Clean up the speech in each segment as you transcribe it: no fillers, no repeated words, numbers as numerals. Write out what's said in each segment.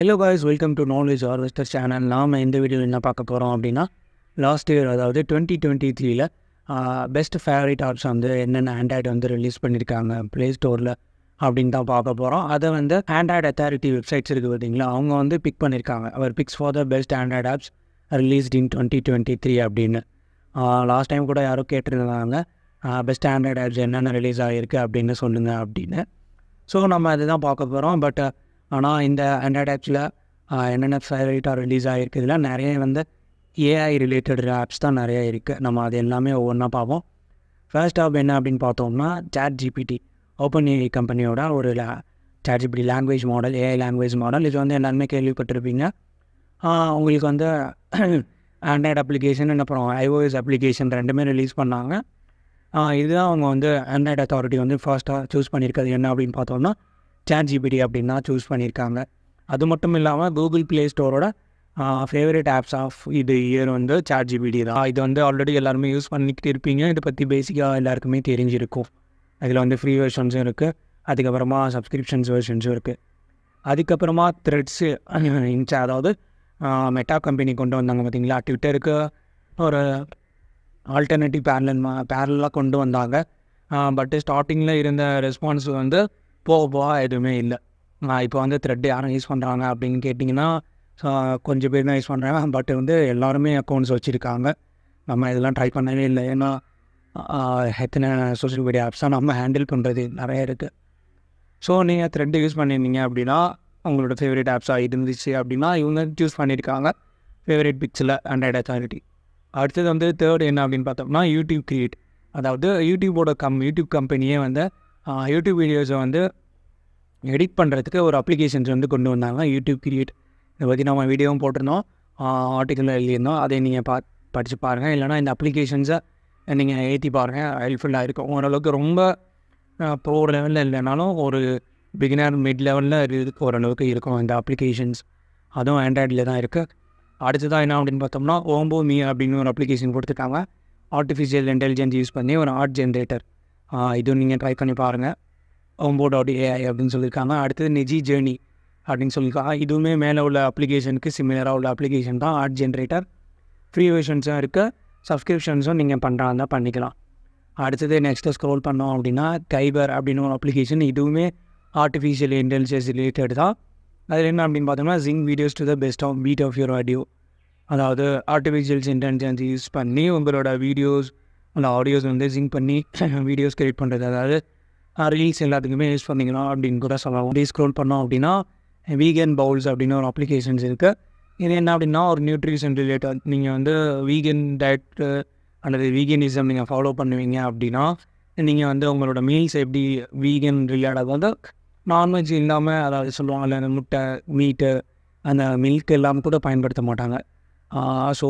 Hello guys, welcome to knowledge harvester channel. நாம் இந்த வீடியோவில் என்ன பார்க்க போகிறோம் அப்படின்னா, லாஸ்ட் இயர் அதாவது 2023ல் பெஸ்ட் ஃபேவரட் ஆப்ஸ் வந்து என்னென்ன ஆண்ட்ராய்டு வந்து ரிலீஸ் பண்ணியிருக்காங்க ப்ளே ஸ்டோரில் அப்படின்னு தான் பார்க்க போகிறோம். அதை வந்து ஆண்ட்ராய்டு அத்தாரிட்டி வெப்சைட்ஸ் இருக்குது பார்த்தீங்களா, அவங்க வந்து பிக் பண்ணியிருக்காங்க. அவர் picks for the best Android apps released in 2023 அப்படின்னு. லாஸ்ட் டைம் கூட யாரோ கேட்டிருந்தாங்க, பெஸ்ட் ஆண்ட்ராய்டு ஆப்ஸ் என்னென்ன ரிலீஸ் ஆகிருக்கு அப்படின்னு சொல்லுங்கள் அப்படின்னு. ஸோ நம்ம அதுதான் பார்க்க போகிறோம். பட் ஆனால் இந்த ஆண்ட்ராய்டு ஆப்ஸில் என்னென்ன ஃபேவரட்டாக ரிலீஸ் ஆகிருக்குதுல நிறைய வந்து ஏஐ ரிலேட்டட் ஆப்ஸ் தான் நிறையா இருக்குது. நம்ம அது எல்லாமே ஒவ்வொன்றா பார்ப்போம். ஃபர்ஸ்ட் ஆப் என்ன அப்படின்னு பார்த்தோம்னா, ChatGPT, ஓப்பன் ஏஐ கம்பெனியோட ஒரு ChatGPT language model, AI language model. இது வந்து எல்லாருமே கேள்விப்பட்டிருப்பீங்க. உங்களுக்கு வந்து ஆண்ட்ராய்டு அப்ளிகேஷன் அப்புறம் ஐஓஎஸ் அப்ளிகேஷன் ரெண்டுமே ரிலீஸ் பண்ணாங்க. இதுதான் அவங்க வந்து ஆண்ட்ராய்டு அத்தாரிட்டி வந்து ஃபர்ஸ்ட்டாக சூஸ் பண்ணியிருக்கிறது என்ன அப்படின்னு பார்த்தோம்னா, ChatGPT அப்படின்னு தான் சூஸ் பண்ணியிருக்காங்க. அது மட்டும் இல்லாமல் கூகுள் ப்ளே ஸ்டோரோட ஃபேவரட் ஆப்ஸ் ஆஃப் இது இயர் வந்து ChatGPT தான். இது வந்து ஆல்ரெடி எல்லாருமே யூஸ் பண்ணிக்கிட்டு இருப்பீங்க. இதை பற்றி பேசிக்காக எல்லாருக்குமே தெரிஞ்சிருக்கும். அதில் வந்து ஃப்ரீ வெர்ஷன்ஸும் இருக்குது, அதுக்கப்புறமா சப்ஸ்கிரிப்ஷன்ஸ் வெர்ஷன்ஸும் இருக்குது. அதுக்கப்புறமா த்ரெட்ஸு, அதாவது மெட்டா கம்பெனி கொண்டு வந்தாங்க பார்த்தீங்களா, ட்விட்டருக்கு ஒரு ஆல்டர்னேட்டிவ் பேரலாக கொண்டு வந்தாங்க. பட்டு ஸ்டார்டிங்கில் இருந்த ரெஸ்பான்ஸ் வந்து போக எதுவுமே இல்லை. இப்போ வந்து த்ரெட் யாரும் யூஸ் பண்ணுறாங்க அப்படின்னு கேட்டிங்கன்னா, கொஞ்சம் பேர் தான் யூஸ் பண்ணுறாங்க. பட் வந்து எல்லாருமே அக்கௌண்ட்ஸ் வச்சுருக்காங்க. நம்ம இதெல்லாம் ட்ரை பண்ணவே இல்லை. ஏன்னா எத்தனை சோஷியல் மீடியா ஆப்ஸ் தான் நம்ம ஹேண்டில் பண்ணுறது நிறைய இருக்குது. ஸோ நீங்கள் த்ரெட் யூஸ் பண்ணியிருந்தீங்க அப்படின்னா, உங்களோட ஃபேவரட் ஆப்ஸாக இருந்துச்சு அப்படின்னா இவங்க சூஸ் பண்ணியிருக்காங்க ஃபேவரட் பிக்ஸில் ஆண்ட்ராய்டு அத்தாரிட்டி. அடுத்தது வந்து தேர்ட் என்ன அப்படின்னு பார்த்தோம்னா, யூடியூப் கிரியேட். அதாவது யூடியூப் கம்பெனியே வந்து யூடியூப் வீடியோஸை வந்து எடிட் பண்ணுறதுக்கு ஒரு அப்ளிகேஷன்ஸ் வந்து கொண்டு வந்தாங்க, யூடியூப் கிரியேட். இதை பற்றி நம்ம வீடியோவும் போட்டிருந்தோம், ஆர்டிக்கலில் எழுதியிருந்தோம். அதை நீங்கள் படித்து பாருங்கள். இல்லைனா இந்த அப்ளிகேஷன்ஸை நீங்கள் ஏற்றி பாருங்கள், ஹெல்ப்ஃபுல்லாக இருக்கும். ஓரளவுக்கு ரொம்ப ப்ரோ லெவலில் இல்லைனாலும் ஒரு பிகினர் மிட் லெவலில் ஓரளவுக்கு இருக்கும் இந்த அப்ளிகேஷன்ஸ். அதுவும் ஆண்ட்ராய்டில் தான் இருக்குது. அடுத்ததான் என்ன அப்படின்னு பார்த்தோம்னா, ஓம்போ மீ அப்படின்னு ஒரு அப்ளிகேஷன் கொடுத்துருக்காங்க. ஆர்டிஃபிஷியல் இன்டெலிஜென்ஸ் யூஸ் பண்ணி ஒரு ஆர்ட் ஜென்ரேட்டர். இதுவும் நீங்கள் ட்ரை பண்ணி பாருங்கள். OMBO.ai அப்படின்னு சொல்லியிருக்காங்க. அடுத்தது நிஜி ஜேர்னி அப்படின்னு சொல்லியிருக்காங்க. இதுவுமே மேலே உள்ள அப்ளிகேஷனுக்கு சிமிலராக உள்ள அப்ளிகேஷன் தான், ஆர்ட் ஜென்ரேட்டர். ஃப்ரீ வெர்ஷன்ஸும் இருக்குது, சப்ஸ்கிரிப்ஷன்ஸும் நீங்கள் பண்ணுறாங்க பண்ணிக்கலாம். அடுத்தது நெக்ஸ்ட்டு ஸ்க்ரோல் பண்ணோம் அப்படின்னா, கைபர் அப்படின்னு ஒரு அப்ளிகேஷன். இதுவுமே ஆர்டிஃபிஷியல் இன்டெலிஜென்ஸ் ரிலேட்டட் தான். அதில் என்ன அப்படின்னு பார்த்தோம்னா, zing videos to the best of beat of your audio. அதாவது ஆர்டிஃபிஷியல் இன்டெலிஜென்ஸ் யூஸ் பண்ணி உங்களோட வீடியோஸ் அந்த ஆடியோஸ் வந்து ஜிங் பண்ணி வீடியோஸ் க்ரியேட் பண்ணுறது. அதாவது ரீல்ஸ் எல்லாத்துக்குமே யூஸ் பண்ணிக்கலாம் அப்படின்னு கூட சொல்லலாம். அப்படியே ஸ்க்ரோல் பண்ணோம் அப்படின்னா, வீகன் பவுல்ஸ் அப்படின்னு ஒரு அப்ளிகேஷன்ஸ் இருக்குது. இது என்ன அப்படின்னா, ஒரு நியூட்ரிஷன் ரிலேட்டட். நீங்கள் வந்து வீகன் டயட் அல்லது வீகனிசம் நீங்கள் ஃபாலோ பண்ணுவீங்க அப்படின்னா, நீங்கள் வந்து உங்களோட மீல்ஸ் எப்படி வீகன் ரிலேட்டட் வந்து நான்வெஜ் இல்லாமல், அதாவது சொல்லுவாங்கல்ல, அந்த முட்டை மீட்டு அந்த மில்க் எல்லாம் கூட பயன்படுத்த மாட்டாங்க. ஸோ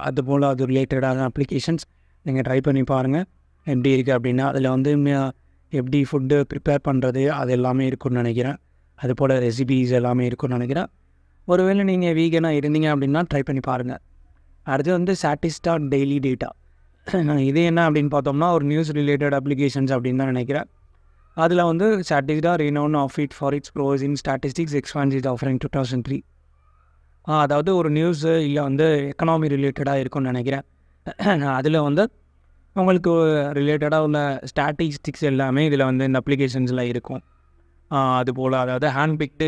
அது போல் அது ரிலேட்டடான அப்ளிகேஷன்ஸ் நீங்கள் ட்ரை பண்ணி பாருங்கள் எப்படி இருக்குது அப்படின்னா. அதில் வந்து எப்படி ஃபுட்டு ப்ரிப்பேர் பண்ணுறது அது எல்லாமே இருக்குன்னு நினைக்கிறேன். அது போல் ரெசிபீஸ் எல்லாமே இருக்குன்னு நினைக்கிறேன். ஒருவேளை நீங்கள் வீகனாக இருந்தீங்க அப்படின்னா ட்ரை பண்ணி பாருங்கள். அடுத்து வந்து சாட்டிஸ்டா டெய்லி டேட்டா. இது என்ன அப்படின்னு பார்த்தோம்னா, ஒரு நியூஸ் ரிலேட்டட் அப்ளிகேஷன்ஸ் அப்படின்னு தான் நினைக்கிறேன். அதில் வந்து சாட்டிஸ்டா renowned of it for its pros in statistics expands its offering 2003. அதாவது ஒரு நியூஸு இல்லை வந்து எக்கனாமி ரிலேட்டடாக இருக்குன்னு நினைக்கிறேன். அதில் வந்து உங்களுக்கு ரிலேட்டடாக உள்ள ஸ்டாட்டிஸ்டிக்ஸ் எல்லாமே இதில் வந்து இந்த அப்ளிகேஷன்ஸில் இருக்கும். அதுபோல் அதாவது hand picked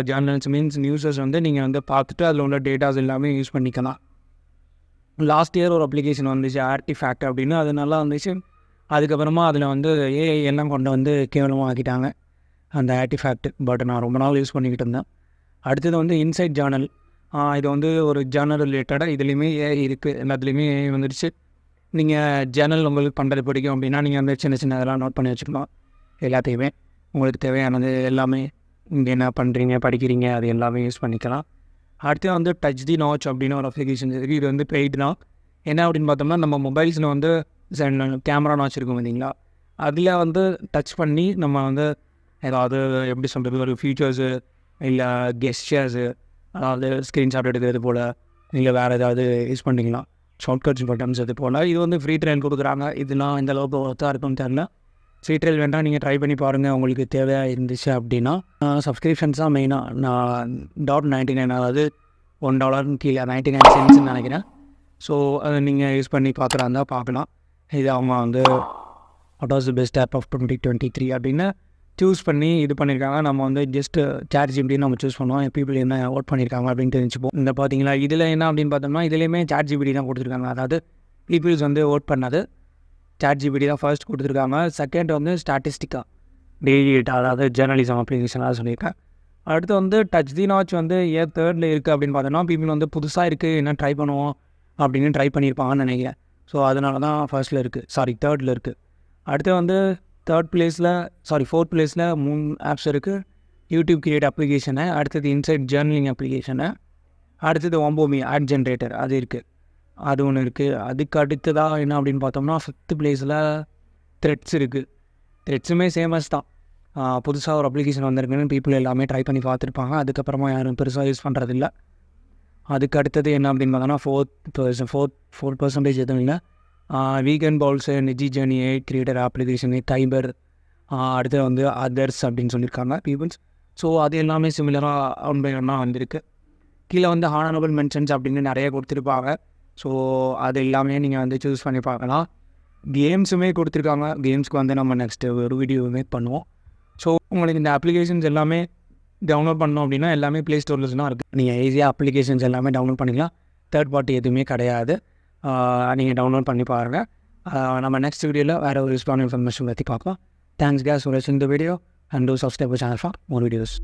journals means newses வந்து நீங்கள் வந்து பார்த்துட்டு அதில் உள்ள டேட்டாஸ் எல்லாமே யூஸ் பண்ணிக்கலாம். லாஸ்ட் இயர் ஒரு அப்ளிகேஷன் வந்துச்சு, ஆர்டிஃபேக்ட் அப்படின்னு. அது நல்லா வந்துச்சு. அதுக்கப்புறமா அதில் வந்து ஏஐ எல்லாம் கொண்டு வந்து கேவலமாக ஆக்கிட்டாங்க அந்த ஆர்டிஃபேக்ட். பட் நான் ரொம்ப நாள் யூஸ் பண்ணிக்கிட்டு இருந்தேன். அடுத்தது வந்து இன்சைட் ஜேர்னல். இது வந்து ஒரு ஜேர்னல் ரிலேட்டடாக. இதுலேயுமே ஏஐ இருக்குது, எல்லாத்துலேயுமே ஏஐ வந்துடுச்சு. நீங்கள் ஜேர்னல் உங்களுக்கு பண்ணுறது பிடிக்கும் அப்படின்னா நீங்கள் வந்து சின்ன சின்ன இதெல்லாம் நோட் பண்ணி வச்சுக்கலாம். எல்லாத்தையுமே உங்களுக்கு தேவையானது எல்லாமே இங்கே என்ன பண்ணுறீங்க படிக்கிறீங்க அது எல்லாமே யூஸ் பண்ணிக்கலாம். அடுத்து வந்து டச் தி நாச் அப்படின்னு ஒரு அப்ளிகேஷன் இருக்குது. இது வந்து பெய்டு தான். என்ன அப்படின்னு பார்த்தோம்னா, நம்ம மொபைல்ஸில் வந்து கேமரா நாச் இருக்கும் பார்த்தீங்களா, அதில் வந்து டச் பண்ணி நம்ம வந்து ஏதாவது எப்படி சொல்கிறது, ஒரு ஃபீச்சர்ஸு இல்லை கெஸ்டர்ஸு, அதாவது ஸ்க்ரீன்ஷாட் எடுக்கிறது போல், இல்லை வேறு ஏதாவது யூஸ் பண்ணிக்கலாம், ஷார்ட்கட்ஸ் பட்டன்ஸ் அது போல். இது வந்து ஃப்ரீ ட்ரையல் கொடுக்குறாங்க. இதெல்லாம் இந்த அளவுக்கு ஒர்த்தாக இருக்குன்னு தெரியல. ஃப்ரீ ட்ரையல் வேண்டாம், நீங்கள் ட்ரை பண்ணி பாருங்கள் உங்களுக்கு தேவையாக இருந்துச்சு அப்படின்னா. சப்ஸ்கிரிப்ஷன்ஸ் தான் மெயினாக. நான் $0.99 அதாவது $1 கீழே 99 சென்ட்ஸ்ன்னு நினைக்கிறேன். ஸோ அதை நீங்கள் யூஸ் பண்ணி பார்க்குறா இருந்தால் பார்க்கலாம். இது அவங்க வந்து what was the best app of 2023 அப்படின்னு சூஸ் பண்ணி இது பண்ணியிருக்காங்க. நம்ம வந்து ஜஸ்ட்டு ChatGPT நம்ம சூஸ் பண்ணுவோம், பீப்புள் என்ன ஓட் பண்ணியிருக்காங்க அப்படின்னு தெரிஞ்சுப்போம். இந்த பார்த்தீங்களா இதில் என்ன அப்படின்னு பார்த்தோம்னா இதுலேயுமே ChatGPT தான் கொடுத்துருக்காங்க. அதாவது பீப்புள்ஸ் வந்து ஓட் பண்ணது ChatGPT தான் ஃபர்ஸ்ட் கொடுத்துருக்காங்க. செகண்ட் வந்து ஸ்டாட்டிஸ்டிக்கா டெய்லி டேட்டா, அதாவது ஜேர்னலிசம் அப்ளிகேஷனாக சொல்லியிருக்கேன். அடுத்து வந்து டச் தி நாட்ச் வந்து ஏன் தேர்டில் இருக்குது அப்படின்னு பார்த்தோம்னா பீப்புள் வந்து புதுசாக இருக்குது என்ன ட்ரை பண்ணுவோம் அப்படின்னு ட்ரை பண்ணியிருப்பாங்கன்னு நினைக்கிறேன். ஸோ அதனால தான் ஃபர்ஸ்ட்டில் இருக்குது, தேர்டில் இருக்குது. அடுத்து வந்து ஃபோர்த் பிளேஸில் 3 ஆப்ஸ் இருக்குது. யூடியூப் கிரியேட் அப்ளிகேஷனு, அடுத்தது இன்சைட் ஜேர்னலிங் அப்ளிகேஷனு, அடுத்தது ஒம்போமி ஆட் ஜென்ரேட்டர் அது இருக்குது, அது ஒன்று இருக்குது. அதுக்கு அடுத்ததாக என்ன அப்படின்னு பார்த்தோம்னா 5th பிளேஸில் த்ரெட்ஸ் இருக்குது. த்ரெட்ஸுமே சேமஸ் தான். புதுசாக ஒரு அப்ளிகேஷன் வந்திருக்குன்னு பீப்புள் எல்லாமே ட்ரை பண்ணி பார்த்துருப்பாங்க. அதுக்கப்புறமா யாரும் பெருசாக யூஸ் பண்ணுறதில்ல. அதுக்கு அடுத்தது என்ன அப்படின்னு பார்த்தோன்னா 4% எதுவும் இல்லை. Vegan bowls, niji journey, creator application, டைபர், அடுத்து வந்து அதர்ஸ் அப்படின்னு சொல்லியிருக்காங்க பீப்புள்ஸ். ஸோ அது எல்லாமே சிமிலராக ஒன் பை ஒன்னாக வந்திருக்கு. கீழே வந்து ஹானரபிள் மென்ஷன்ஸ் அப்படின்னு நிறைய கொடுத்துருப்பாங்க. ஸோ அது எல்லாமே நீங்கள் வந்து சூஸ் பண்ணி பார்க்கலாம். கேம்ஸுமே கொடுத்துருக்காங்க. கேம்ஸ்க்கு வந்து நம்ம நெக்ஸ்ட்டு ஒரு வீடியோ மேக் பண்ணுவோம். ஸோ உங்களுக்கு இந்த அப்ளிகேஷன்ஸ் எல்லாமே டவுன்லோட் பண்ணோம் அப்படின்னா எல்லாமே ப்ளே ஸ்டோரில் தான் இருக்குது. நீங்கள் ஈஸியாக அப்ளிகேஷன்ஸ் எல்லாமே டவுன்லோட் பண்ணிக்கலாம். தேர்ட் பார்ட்டி எதுவுமே கிடையாது. நீங்கள் டவுன்லோட் பண்ணி பாருங்கள். நம்ம நெக்ஸ்ட் வீடியோவில் வேறு ஒரு யூஸ்ஃபுல்லான இன்ஃபர்மேஷன் பற்றி பார்க்கலாம். தேங்க்ஸ் கேஸ் ஃபார் வாட்சிங் the video and two subscribe to channel for more videos.